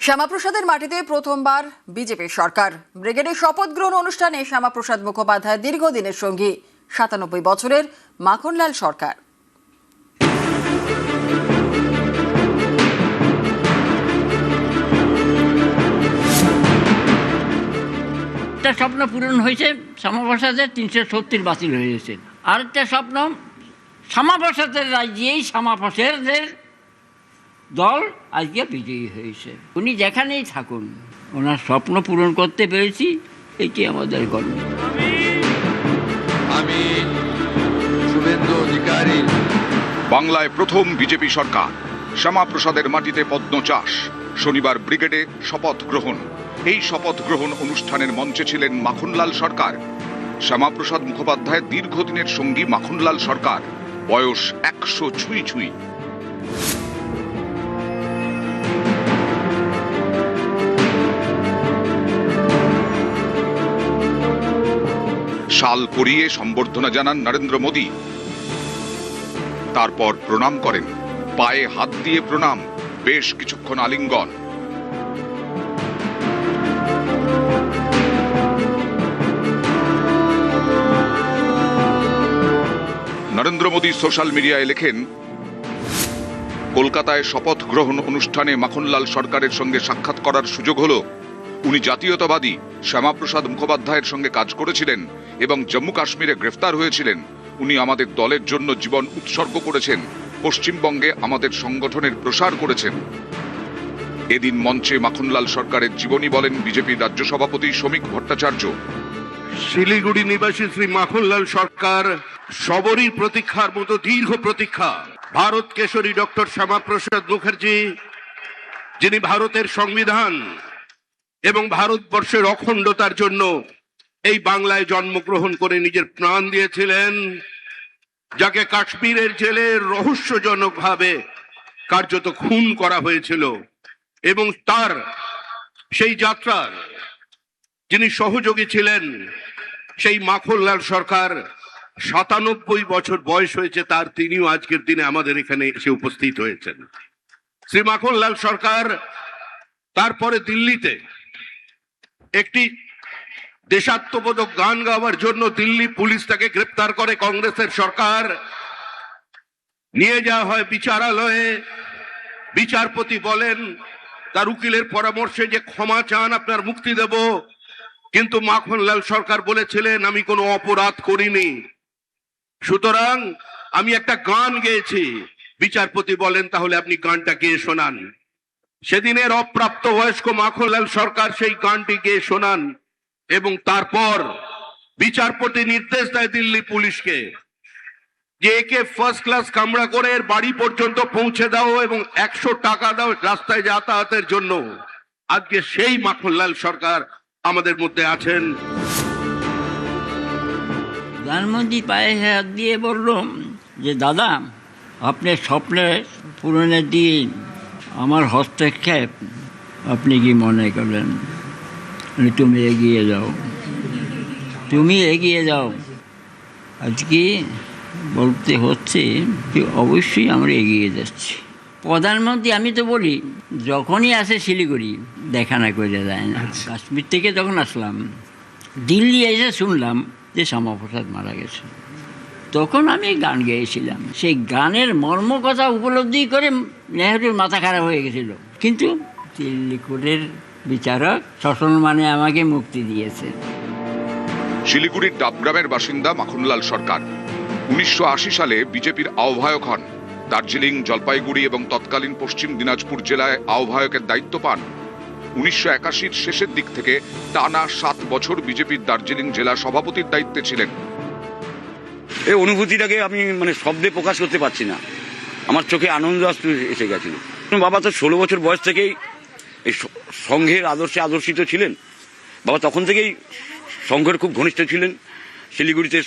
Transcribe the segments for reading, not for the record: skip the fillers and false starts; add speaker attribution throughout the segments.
Speaker 1: শ্যামাপ্রসাদের মাটিতে প্রথমবার বিজেপি সরকার। ব্রিগেডের শপথ গ্রহণ অনুষ্ঠানে শ্যামাপ্রসাদ মুখোপাধ্যায় দীর্ঘদিনের সঙ্গী ৯৭ বছরের মাখনলাল সরকার।
Speaker 2: একটা স্বপ্ন পূরণ হয়েছে, শ্যামাপ্রসাদের ৩৭০ বাতিল হয়ে গেছে। আরেকটা স্বপ্ন, শ্যামাপ্রসাদের রাজ্যেই শ্যামাপ্রসাদের দল আজকে বিজয়ী হয়েছে। উনি যেখানেই থাকুন, ওনার স্বপ্ন পূরণ করতে পেরেছি, এটি আমাদের গর্ব।
Speaker 3: আমি শুভেন্দু অধিকারী।
Speaker 4: বাংলায় প্রথম বিজেপি সরকার, শ্যামাপ্রসাদের মাটিতে পদ্ম চাষ। শনিবার ব্রিগেডে শপথ গ্রহণ। এই শপথ গ্রহণ অনুষ্ঠানের মঞ্চে ছিলেন মাখনলাল সরকার। শ্যামাপ্রসাদ মুখোপাধ্যায়ের দীর্ঘদিনের সঙ্গী মাখনলাল সরকার, বয়স ১০০ ছুঁই ছুঁই। শাল পরিয়ে সম্বর্ধনা জানান নরেন্দ্র মোদী। তারপর প্রণাম করেন, পায়ে হাত দিয়ে প্রণাম, বেশ কিছুক্ষণ আলিঙ্গন। নরেন্দ্র মোদী সোশ্যাল মিডিয়ায় লেখেন, কলকাতায় শপথ গ্রহণ অনুষ্ঠানে মাখনলাল সরকারের সঙ্গে সাক্ষাৎ করার সুযোগ হলো। উনি জাতীয়তাবাদী শ্যামাপ্রসাদ মুখোপাধ্যায়ের সঙ্গে কাজ করেছিলেন এবং জম্মু কাশ্মীরে গ্রেফতার হয়েছিলেন। উনি আমাদের দলের জন্য জীবন উৎসর্গ করেছেন, পশ্চিমবঙ্গে আমাদের সংগঠনের প্রসার করেছেন। এদিন মঞ্চে মাখনলাল সরকারের জীবনী বলেন বিজেপির রাজ্য সভাপতি শ্রমিক ভট্টাচার্য।
Speaker 5: শিলিগুড়ি নিবাসী শ্রী মাখনলাল সরকার সবরই প্রতীক্ষার মতো দীর্ঘ প্রতীক্ষা। ভারত কেশরী ডক্টর শ্যামাপ্রসাদ মুখার্জি, যিনি ভারতের সংবিধান এবং ভারতবর্ষের অখণ্ডতার জন্য এই বাংলায় জন্মগ্রহণ করে নিজের প্রাণ দিয়েছিলেন, যাকে কাশ্মীরের জেলে রহস্যজনকভাবে কার্যত খুন করা হয়েছিল, এবং তার সেই যাত্রার যিনি সহযোগী ছিলেন, সেই মাখনলাল সরকার ৯৭ বছর বয়স হয়েছে তার, তিনিও আজকের দিনে আমাদের এখানে এসে উপস্থিত হয়েছেন। শ্রী মাখনলাল সরকার তারপরে দিল্লিতে একটি দেশাত্মবোধক গান গাওয়ার জন্য দিল্লি পুলিশ তাকে গ্রেপ্তার করে। কংগ্রেসের সরকার নিয়ে যাওয়া হয় বিচারালয়ে। বিচারপতি বলেন তার উকিলের পরামর্শে যে ক্ষমা চান, আপনার মুক্তি দেব। কিন্তু মাখনলাল সরকার বলেছিলেন, আমি কোনো অপরাধ করিনি, সুতরাং আমি একটা গান গেয়েছি। বিচারপতি বলেন, তাহলে আপনি গানটা গেয়ে শোনান। সেদিনের অপ্রাপ্ত বয়স্ক মাখনলাল সরকার সেই গানটি গেয়ে শোনান, এবং তারপর বিচারপতি নির্দেশ দেয় দিল্লি পুলিশকে যে একে ফার্স্ট ক্লাস কামরা করে এর বাড়ি পর্যন্ত পৌঁছে দাও এবং ১০০ টাকা দাও রাস্তায় যাতায়াতের জন্য। আজকে সেই মাখনলাল সরকার আমাদের মধ্যে আছেন।
Speaker 2: প্রধানমন্ত্রী পায়ে হাত দিয়ে বলল যে দাদা, আপনার স্বপ্নের পূরণের দিন আমার হস্তক্ষেপ আপনি কি মনে করেন? তুমি এগিয়ে যাও, তুমি এগিয়ে যাও। আজকে বলতে হচ্ছে যে অবশ্যই আমরা এগিয়ে যাচ্ছি। প্রধানমন্ত্রী, আমি তো বলি, যখনই আসে শিলিগুড়ি দেখা না করে যায় না। কাশ্মীর থেকে যখন আসলাম, দিল্লি এসে শুনলাম যে শ্যামাপ্রসাদ মারা গেছে, তখন আমি গান গেয়েছিলাম। সেই গানের মর্ম কথা উপলব্ধি করে নেহরুর মাথা খারাপ হয়ে গেছিল, কিন্তু দিল্লি কোর্টের বিচারক সসম্মানে আমাকে মুক্তি দিয়েছে।
Speaker 4: শিলিগুড়ির ডাবগ্রামের বাসিন্দা মাখনলাল সরকার ১৯৮০ সালে বিজেপির আহ্বায়ক হন। দার্জিলিং, জলপাইগুড়ি এবং তৎকালীন পশ্চিম দিনাজপুর জেলায় আহ্বায়কের দায়িত্ব পান। ১৯৮১-র শেষের দিক থেকে টানা ৭ বছর বিজেপির দার্জিলিং জেলা সভাপতির দায়িত্বে ছিলেন।
Speaker 6: এই অনুভূতিটাকে আমি শব্দে প্রকাশ করতে পারছি না। আমার চোখে আনন্দ অশ্রু এসে গেছিল। বাবা তো ১৬ বছর বয়স থেকেই এই সংঘের আদর্শে আদর্শিত ছিলেন। বাবা তখন থেকেই সংঘের খুব ঘনিষ্ঠ ছিলেন। শিলিগুড়িতে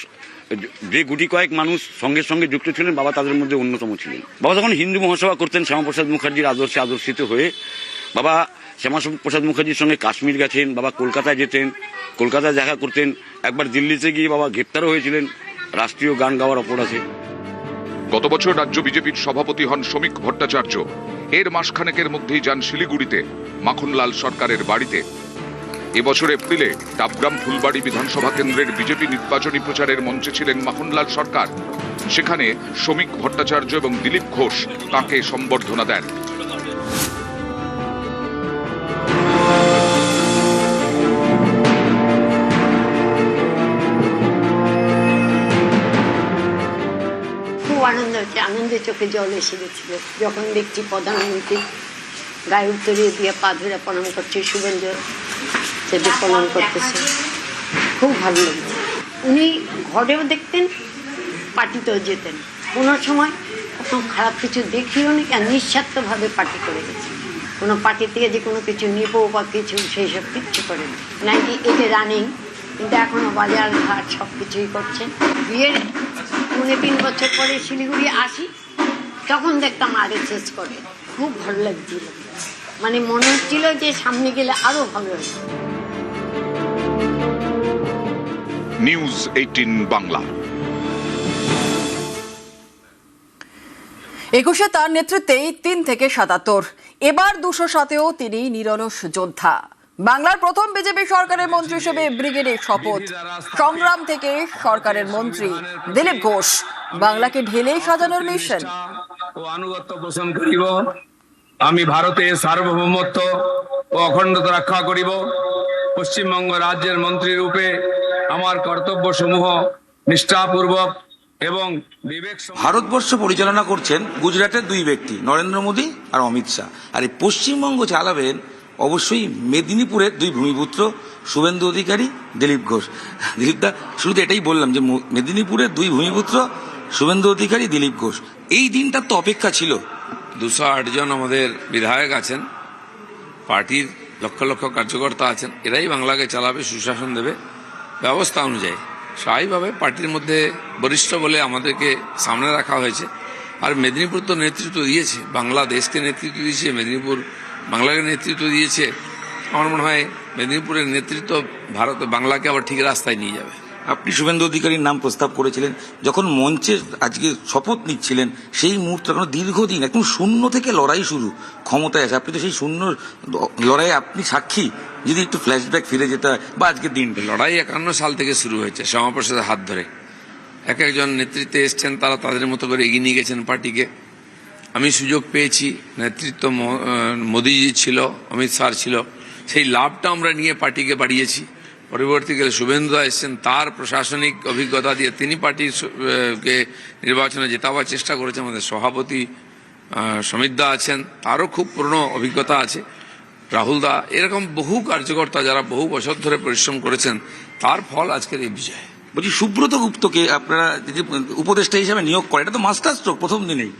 Speaker 6: যে গুটি কয়েক মানুষ সংঘের সঙ্গে যুক্ত ছিলেন, বাবা তাদের মধ্যে অন্যতম ছিলেন। বাবা তখন হিন্দু মহাসভা করতেন শ্যামাপ্রসাদ মুখার্জির আদর্শে আদর্শিত হয়ে। বাবা শ্যামাপ্রসাদ মুখার্জির সঙ্গে কাশ্মীর গেছেন, বাবা কলকাতায় যেতেন, কলকাতায় দেখা করতেন। একবার দিল্লিতে গিয়ে বাবা গ্রেপ্তারও হয়েছিলেন রাষ্ট্রীয় গান গাওয়ার অপরাধে।
Speaker 4: গত বছর রাজ্য বিজেপির সভাপতি হন শ্রমিক ভট্টাচার্য। এর মাসখানেকের মধ্যেই যান শিলিগুড়িতে। মাখনলাল সরকারের বাড়িতে। এবছর এপ্রিলে ডাবগ্রাম ফুলবাড়ি বিধানসভা কেন্দ্রের বিজেপি নির্বাচনী প্রচারের মঞ্চে ছিলেন মাখনলাল সরকার। সেখানে শ্রমিক ভট্টাচার্য এবং দিলীপ ঘোষ তাঁকে সম্বর্ধনা দেন।
Speaker 7: খুব আনন্দ হচ্ছে, আনন্দে চোখে জল এসে গেছিল যখন দেখছি প্রধানমন্ত্রী গায়ে উত্তরিয়ে দিয়ে পা ধরে প্রণাম করছে, শুভেন্দু সেটি প্রণাম করতেছে, খুব ভালো লাগছে। উনি ঘরেও দেখতেন, পার্টিতেও যেতেন, কোনো সময় কোনো খারাপ কিছু দেখিও নি, আর নিঃস্বার্থভাবে পার্টি করে গেছে। কোনো পার্টি থেকে যে কোনো কিছু নিব বা কিছু সেই সব কিচ্ছু করেন। 98-এ রানিং, কিন্তু এখনও বাজার ঘাট সব কিছুই করছেন। বিয়ের 3 বছর পরে শিলিগুড়ি আসি, তখন দেখতাম RSS করে, খুব ভালো লাগছিল, মানে মনে হচ্ছিল যে সামনে গেলে আরো ভালো হবে।
Speaker 4: নিউজ 18 বাংলা।
Speaker 1: 21-এ তার নেতৃত্বেই 3 থেকে 77, এবার 207-এও তিনি নিরলস যোদ্ধা। বাংলার প্রথম বিজেপি সরকারের মন্ত্রী হিসেবে ব্রিগেডে শপথ। সংগ্রাম থেকে সরকারের মন্ত্রী দিলীপ ঘোষ, বাংলাকে ঢেলে সাজানোর মিশন।
Speaker 8: ও আনুগত্য পোষণ করিব, আমি ভারতের সার্বভৌমত্ব ও অখণ্ডতা রক্ষা করিব। পশ্চিমবঙ্গ রাজ্যের মন্ত্রী রূপে আমার কর্তব্য সমূহ নিষ্ঠাপূর্বক এবং বিবেক।
Speaker 9: ভারতবর্ষ পরিচালনা করছেন গুজরাটের 2 ব্যক্তি, নরেন্দ্র মোদী আর অমিত শাহ। আর এই পশ্চিমবঙ্গ চালাবেন অবশ্যই মেদিনীপুরের 2 ভূমিপুত্র, শুভেন্দু অধিকারী, দিলীপ ঘোষ। দিলীপদা, শুরুতে এটাই বললাম যে মেদিনীপুরের 2 ভূমিপুত্র, শুভেন্দু অধিকারী, দিলীপ ঘোষ। এই দিনটার তো অপেক্ষা ছিল।
Speaker 10: 208 জন আমাদের বিধায়ক আছেন, পার্টির লক্ষ লক্ষ কার্যকর্তা আছেন, এরাই বাংলাকে চালাবে, সুশাসন দেবে ব্যবস্থা অনুযায়ী। স্বাভাবিকভাবে পার্টির মধ্যে বরিষ্ঠ বলে আমাদেরকে সামনে রাখা হয়েছে। আর মেদিনীপুর তো নেতৃত্ব দিয়েছে, বাংলাদেশকে নেতৃত্ব দিয়েছে, মেদিনীপুর বাংলাকে নেতৃত্ব দিয়েছে। আমার মনে হয় মেদিনীপুরের নেতৃত্ব ভারত বাংলাকে আবার ঠিক রাস্তায় নিয়ে যাবে।
Speaker 9: আপনি শুভেন্দু অধিকারীর নাম প্রস্তাব করেছিলেন যখন মঞ্চে আজকে শপথ নিচ্ছিলেন, সেই মুহূর্তে দীর্ঘদিন একদম শূন্য থেকে লড়াই শুরু, ক্ষমতায় আসে। আপনি তো সেই শূন্য লড়াইয়ে আপনি সাক্ষী। যদি একটু ফ্ল্যাশব্যাক ফিরে যেতে হয় বা আজকের দিনটা।
Speaker 10: লড়াই 51 সাল থেকে শুরু হয়েছে, শ্যামাপ্রসাদের হাত ধরে। এক একজন নেতৃত্বে এসছেন, তারা তাদের মতো করে এগিয়ে নিয়ে গেছেন পার্টিকে। আমি সুযোগ পেয়েছি, নেতৃত্ব মোদীজি ছিল, অমিত শাহ ছিল, সেই লাভটা আমরা নিয়ে পার্টিকে বাড়িয়েছি। পরবর্তীকালে শুভেন্দুদা এসেছেন, তার প্রশাসনিক অভিজ্ঞতা দিয়ে তিনি পার্টিকে নির্বাচনে জেতাবার চেষ্টা করেছেন। আমাদের সভাপতি সমিতদা আছেন, তারও খুব পুরনো অভিজ্ঞতা আছে, রাহুলদা, এরকম বহু কার্যকর্তা যারা বহু বছর ধরে পরিশ্রম করেছেন, তার ফল আজকের এই বিজয়।
Speaker 9: বলছি, সুব্রত গুপ্তকে আপনারা যদি উপদেষ্টা হিসেবে নিয়োগ করেন, এটা তো মাস্টার স্ট্রোক প্রথম দিনেই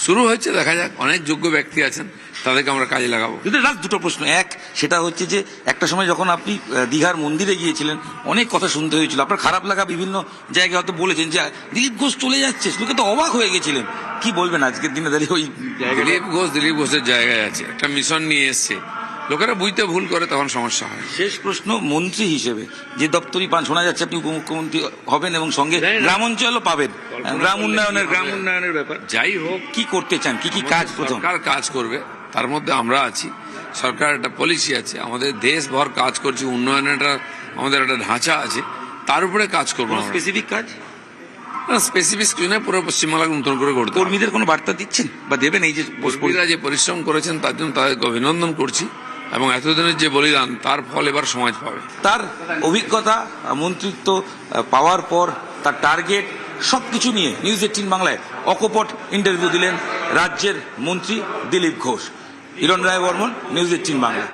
Speaker 10: শুরু হয়েছে। দেখা যাক, অনেক যোগ্য ব্যক্তি আছেন, তাদেরকে আমরা কাজে লাগাবো।
Speaker 9: যদি লাস্ট 2টো প্রশ্ন। এক, সেটা হচ্ছে যে একটা সময় যখন আপনি দীঘার মন্দিরে গিয়েছিলেন, অনেক কথা শুনতে হয়েছিল, আপনার খারাপ লাগা বিভিন্ন জায়গায় হয়তো বলেছেন যে দিলীপ ঘোষ চলে যাচ্ছে, লোকে তো অবাক হয়ে গেছিলেন। কি বলবেন আজকের দিনে দাঁড়িয়ে ওই
Speaker 10: দিলীপ ঘোষের জায়গায় আছে, একটা মিশন নিয়ে এসছে, লোকেরা বুঝতে ভুল করে, তখন সমস্যা হয়।
Speaker 9: শেষ প্রশ্ন, মন্ত্রী হিসেবে যে দপ্তরই পান, শোনা যাচ্ছে আপনি উপমুখ্যমন্ত্রী হবেন এবং সঙ্গে গ্রামাঞ্চলও পাবেন, গ্রাম উন্নয়নের ব্যাপার।
Speaker 10: যাই হোক,
Speaker 9: কি করতে চান, কি কি কাজ প্রথম
Speaker 10: সরকার কাজ করবে, তার মধ্যে আমরা আছি। সরকার একটা পলিসি আছে, আমাদের দেশভর কাজ করছে, উন্নয়নের আমাদের একটা ঢাঁচা আছে, তার উপরে কাজ করবো।
Speaker 9: স্পেসিফিক কাজ
Speaker 10: স্পেসিফিক কিছু নয়, পুরো পশ্চিমবাংলাকে নতুন করে করতে।
Speaker 9: কর্মীদের কোনো বার্তা দিচ্ছেন বা দেবেন? এই যে
Speaker 10: কর্মীরা যে পরিশ্রম করেছেন তার জন্য তাদেরকে অভিনন্দন করছি, এবং এতদিনের যে বলিদান, তার ফল এবার সমাজ পাবে।
Speaker 9: তার অভিজ্ঞতা, মন্ত্রিত্ব পাওয়ার পর তার টার্গেট সবকিছু নিয়ে নিউজ 18 বাংলায় অকপট ইন্টারভিউ দিলেন রাজ্যের মন্ত্রী দিলীপ ঘোষ। হিরণ রায় বর্মন, নিউজ 18 বাংলা।